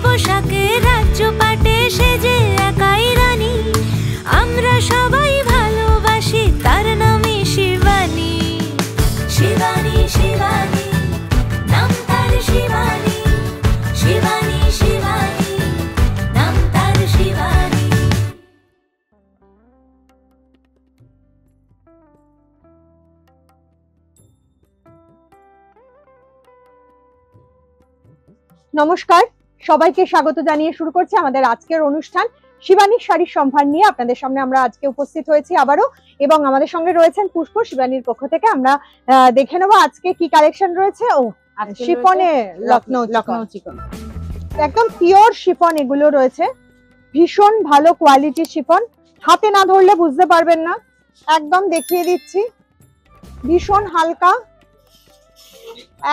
পোশাকে রাজ্য পাটে সেজে একাই রানী, আমরা সবাই ভালোবাসি তার নামে শিবানী। শিবানী শিবানী নাম তার শিবানী, শিবানী শিবানী নাম তার শিবানী। নমস্কার, সবাইকে স্বাগত জানিয়ে শুরু করছি আমাদের আজকের অনুষ্ঠান শিবানীর শাড়ির সম্ভার নিয়ে। আপনাদের সামনে আমরা আজকে উপস্থিত হয়েছি আবারও, এবং আমাদের সঙ্গে রয়েছেন পুষ্প শিবানীর পক্ষ থেকে। আমরা দেখে নেবো আজকে কি কালেকশন রয়েছে। ও শিফনে লখনৌ চিকন, একদম পিওর শিফন এগুলো রয়েছে, ভীষণ ভালো কোয়ালিটির শিফন। হাতে না ধরলে বুঝতে পারবেন না, একদম দেখিয়ে দিচ্ছি, ভীষণ হালকা,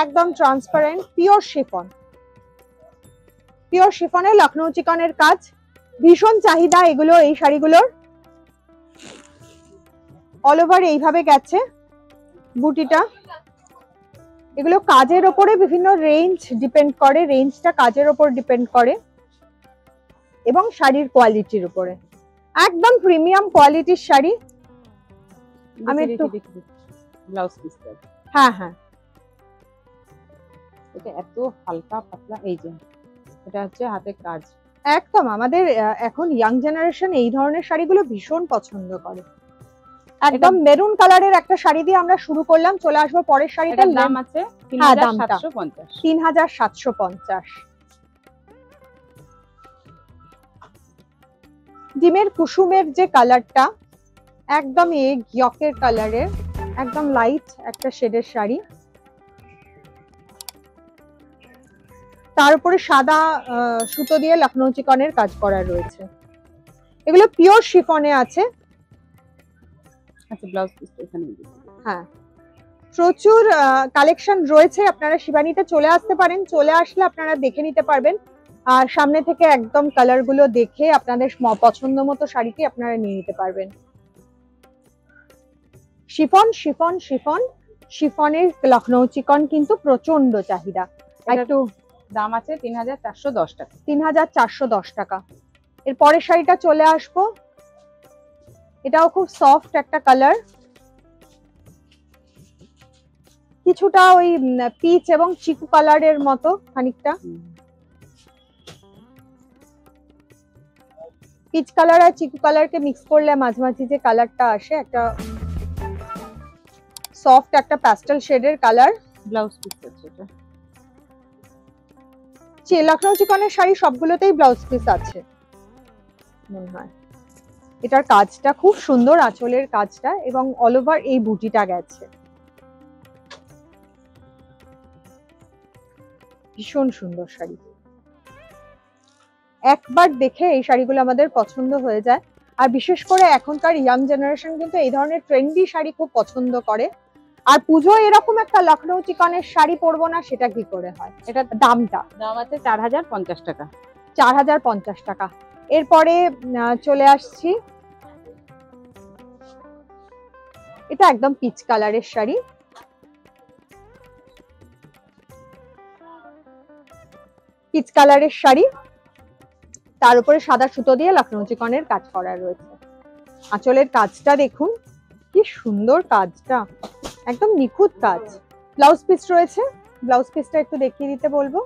একদম ট্রান্সপারেন্ট, পিওর শিফন। পিওর শিফনে লখনৌ চিকনের কাজ, ভীষণ চাহিদা এগুলো, এই শাড়িগুলোর। অল ওভার এইভাবে গেছে বুটিটা। এগুলো কাজের ওপরে বিভিন্ন রেঞ্জ ডিপেন্ড করে, রেঞ্জটা কাজের ওপর ডিপেন্ড করে এবং শাড়ির কোয়ালিটির উপরে। একদম প্রিমিয়াম কোয়ালিটির শাড়ি। আমি একটু ব্লাউজ পিস, হ্যাঁ হ্যাঁ, এটা এত হালকা পাতলা, এই যে এটা হচ্ছে হাতে কাজ। একদম আমাদের এখন ইয়াং জেনারেশন এই ধরনের শাড়িগুলো ভীষণ পছন্দ করে। একদম মেরুন কালারের একটা শাড়ি দিয়ে আমরা শুরু করলাম, চলে আসবো পরের শাড়িটার দাম আছে 3750। ডিমের কুসুমের যে কালারটা, একদম গিয়কের কালারের, একদম লাইট একটা শেডের শাড়ি, তার উপরে সাদা সুতো দিয়ে লখনৌ চিকনের কাজ করা রয়েছে। এগুলো পিওর শিফনে আছে। আচ্ছা, ব্লাউজ পিস এখানে। হ্যাঁ, প্রচুর কালেকশন রয়েছে। আপনারা শিবানীতে চলে আসতে পারেন, চলে আসলে আপনারা দেখে নিতে পারবেন, আর সামনে থেকে একদম কালার গুলো দেখে আপনাদের পছন্দ মতো শাড়িটি আপনারা নিয়ে নিতে পারবেন। শিফন শিফন শিফন শিফনের লখনৌ চিকন কিন্তু প্রচন্ড চাহিদা। একটু দাম আছে 3410 টাকা। 3410 টাকা। এর পরের শাড়িটা চলে আসবো, এটাও খুব সফট একটা কালার, কিছুটা ওই পিচ এবং চিকু কালারের মতো খানিকটা। পিচ কালার আর চিকু কালারকে মিক্স করলে মাঝামাঝি যে কালারটা আসে, একটা সফট একটা প্যাস্টেল শেডের কালার। ব্লাউজ পিস আছে এটা। লখনৌ চিকনের শাড়ি সবগুলোতেই ব্লাউজ পিস আছে মনে হয়। এটার কাজটা খুব সুন্দর, আঁচলের কাজটা, এবং অল ওভার এই বুটিটা গেছে, ভীষণ সুন্দর শাড়ি। একবার দেখে এই শাড়িগুলো আমাদের পছন্দ হয়ে যায়। আর বিশেষ করে এখনকার ইয়াং জেনারেশন কিন্তু এই ধরনের ট্রেন্ডি শাড়ি খুব পছন্দ করে। আর পুজো এরকম একটা লখনৌ চিকনের শাড়ি পরবো না, সেটা কি করে হয়? এটা দাম আছে 4050 টাকা। 4050 টাকা। এরপরে চলে আসছি, এটা একদম পিচ কালারের শাড়ি, পিচ কালারের শাড়ি, তার উপরে সাদা সুতো দিয়ে লখনৌ চিকনের কাজ করা রয়েছে। আঁচলের কাজটা দেখুন কি সুন্দর, কাজটা একদম নিখুঁত কাজ। ব্লাউজ পিস রয়েছে, ব্লাউজ পিসটা একটু দেখিয়ে দিতে বলবো।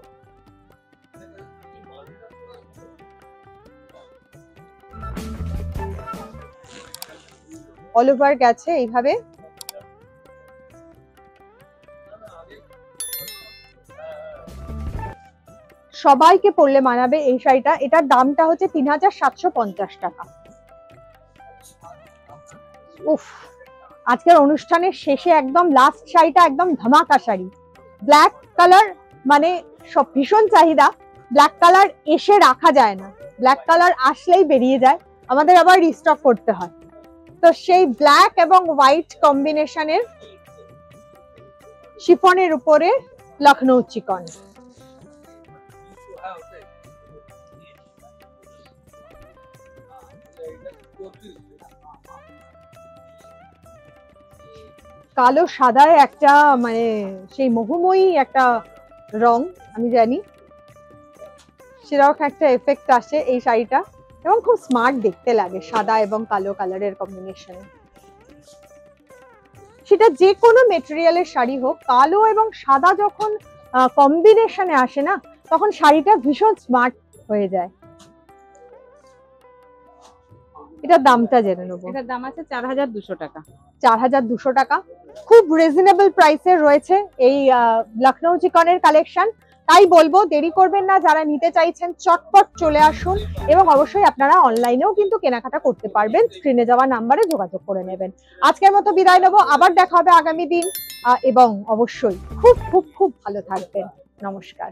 অল ওভার গেছে এইভাবে। সবাইকে পরলে মানাবে এই শাড়িটা। এটার দামটা হচ্ছে 3750 টাকা। উফ, আজকের অনুষ্ঠানের শেষে একদম লাস্ট শাড়িটা, একদম ধামাকা শাড়ি, ব্ল্যাক কালার, মানে সব ভীষণ চাহিদা। ব্ল্যাক কালার এসে রাখা যায় না, ব্ল্যাক কালার আসলেই বেরিয়ে যায়, আমাদের আবার রিস্টক করতে হয়। তো সেই ব্ল্যাক এবং হোয়াইট কম্বিনেশনের শিফনের উপরে লখনৌ চিকন। কালো সাদায় একটা মানে সেই মোহময়ী একটা রং, আমি জানি। সেরকম একটা এফেক্ট আসে এই শাড়িটা, এবং খুব স্মার্ট দেখতে লাগে সাদা এবং কালো কালারের কম্বিনেশনে। সেটা যে কোনো মেটেরিয়ালের শাড়ি হোক, কালো এবং সাদা যখন কম্বিনেশনে আসে না, তখন শাড়িটা ভীষণ স্মার্ট হয়ে যায়। এটার দামটা জেনে নেবো। এটার দাম আছে 4200 টাকা। 4200 টাকা, খুব রিজনেবল প্রাইসের রয়েছে এই লখনৌ চিকনের কালেকশন। তাই বলবো দেরি করবেন না, যারা নিতে চাইছেন চটপট চলে আসুন, এবং অবশ্যই আপনারা অনলাইনেও কিন্তু কেনাকাটা করতে পারবেন, স্ক্রিনে যাওয়া নাম্বারে যোগাযোগ করে নেবেন। আজকের মতো বিদায় নেবো, আবার দেখা হবে আগামী দিন, এবং অবশ্যই খুব খুব খুব ভালো থাকবেন। নমস্কার।